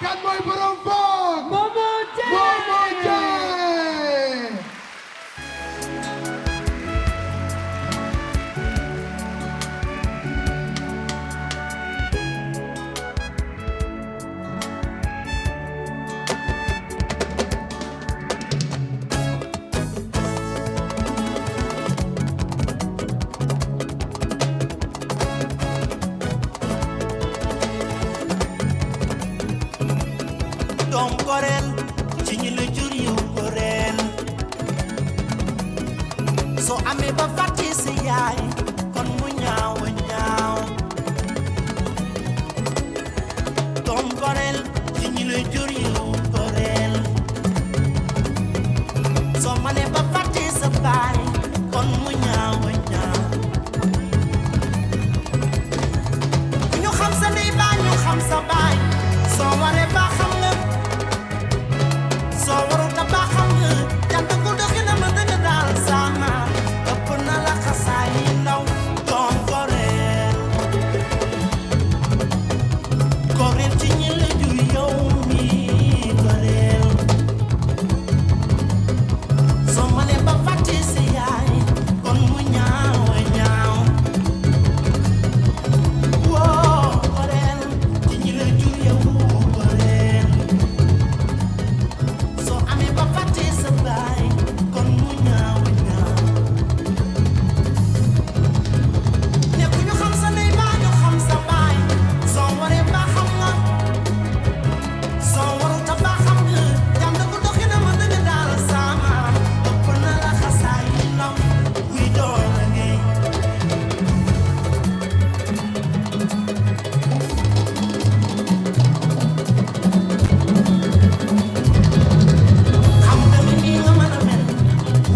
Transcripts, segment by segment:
Kan mooy borom foog Momo Dieng Momo Dieng doom goreel ci ñi la jur yu goreel soo amee ba fàtte sa yaay kon mu ñaaw a ñaaw doom goreel ci ñi la jur yu goreel soo manee ba fàtte sa baay kon mu ñaaw a ñaaw ñu xam sa ndey baa ñu xam sa baay soo waree ba xam nga soo warul ta ba xam nga jant ku doxi na ma dëgg daal sama ëpp na la xasaay yi ndaw doom goreel ci ñi la jur yow mi goreel soo mënee ba fàtte si yaay kon mu ñaaw a ñaaw woo goreel ci ñi la jur yow goreel soo amee ba fàtte sa baay kon mu ñaaw a ñaaw nekku ñu xam sa ndey baa ñu xam sa baay soo waree ba xam nga soo warul ta ba xam nga jàm da ko doxi na ma dëgg daal sama ëpp na la xasaay yi ndaw wuy door a ngay xam nga ni nii nga mën a mel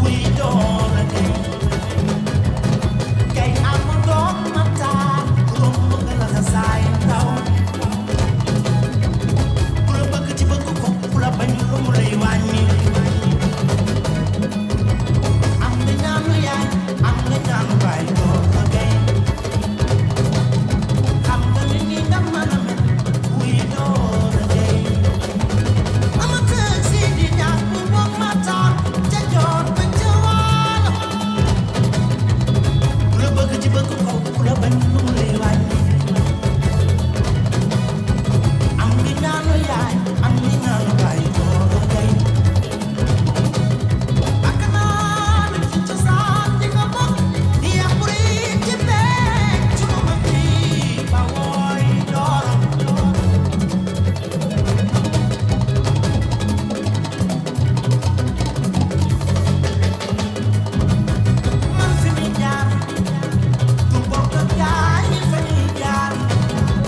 wuy door a ngay kay am doom ma taal romb nga la xasaay ndaw ku la bëgg ci bëgg ko ku la bañ lu mu lay wàññi am nga ñaanu yaay am nga ñaanu baay door a ngay xam nga ni nii nga mën a mel wuy door a ngay ama tëg si di ñaar bu moom ma taal ca joor ba ca waalo ku la bëgg ci bëgg ko ku la bañ lu mu lay wàññi am nga ñaanu yaay am nga ñaanu baay door a ngay ak naa lu ci cosaan di nga bokk di yàquri ci beeg ci lu ma bii ba wooy dooram man fi mi jaar du bokk ak gaay yi fa ñuy jaar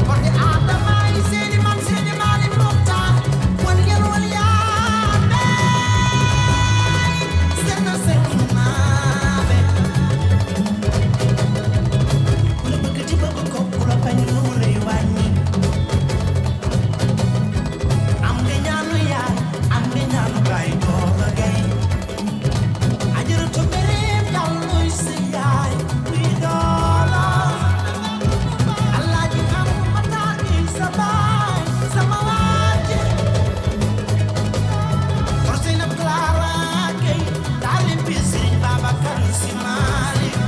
kon di aadama yi seeni man seeni maani muxtaar wan ngeen wal yaa beey seet na seetlu naa be ku la bëgg ci bëgg ko ku la bañ lu mu lay wàññi am nga ñaanu yaay am nga ñaanu baay door a gay ajaratu mereem yàlluy sa yaay kuy doola Alaaji am mataar gi sa baay sama waaje Forcé na Clara Gay taali bi Sëriñ Babacar Si Maalik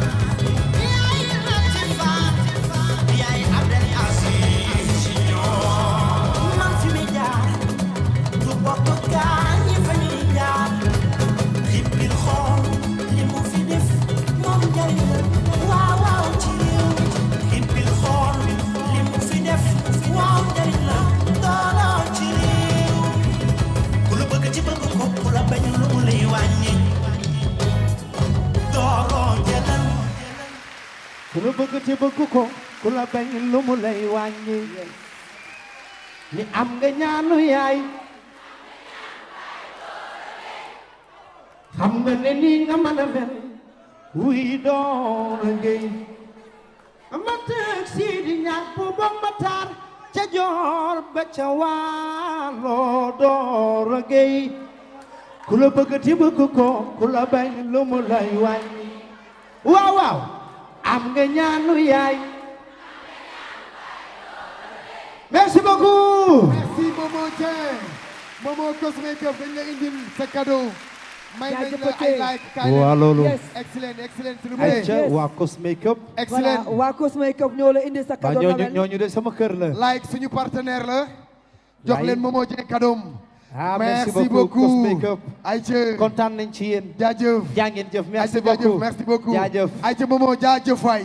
yaay Latifa yaay Abdel Aziz Si ñoom man fi mi jaar du bokk gaañ yi fa ñuy jaar xippil xool li mu fi def moom njariñ la waaw waaw ci réew xippil xool li mu fi def waaw njariñ la dooloo ci réew ku la bëgg ci bëgg ko ku la bañ lu mu lay wàññi dooloo jëlal ku la bëgg te bëgg ko ku la bañ lu mu lay wàññi ni am nga ñaanu yaay xam nga ne nii nga mën a mel wuy door a ngay ma tëg si di ñaar bu bom ma taar ca joor ba ca waalo door a ngay ku la bëgg te bëgg ko ku la bañ lu mu lay wàññi waaw waaw am nga ñaanu yaay merci beaucoup merci beaucoup Momo Dieng Momo Cosmakeup dañ la indil sa cadeau may nañ la Jaajëfate. ay like kaay waa loolu Yes. excellent excellent s'il vous ay plaît ca waa Cosmakeup voilà excellent waa Cosmakeup ñoo la indi sa waa cadeau ñooñu Noël. ñooñu de sama kër la like suñu partenaire la jox Like. leen Momo Dieng cadeau ah merci beaucoup Cosmakeup ayca kontaan nañ ci yéen jaajëf jaa ngeen jëf merci ayca jaajëf beaucoup merci beaucoup jaajëf ayca Momo jaajëf waay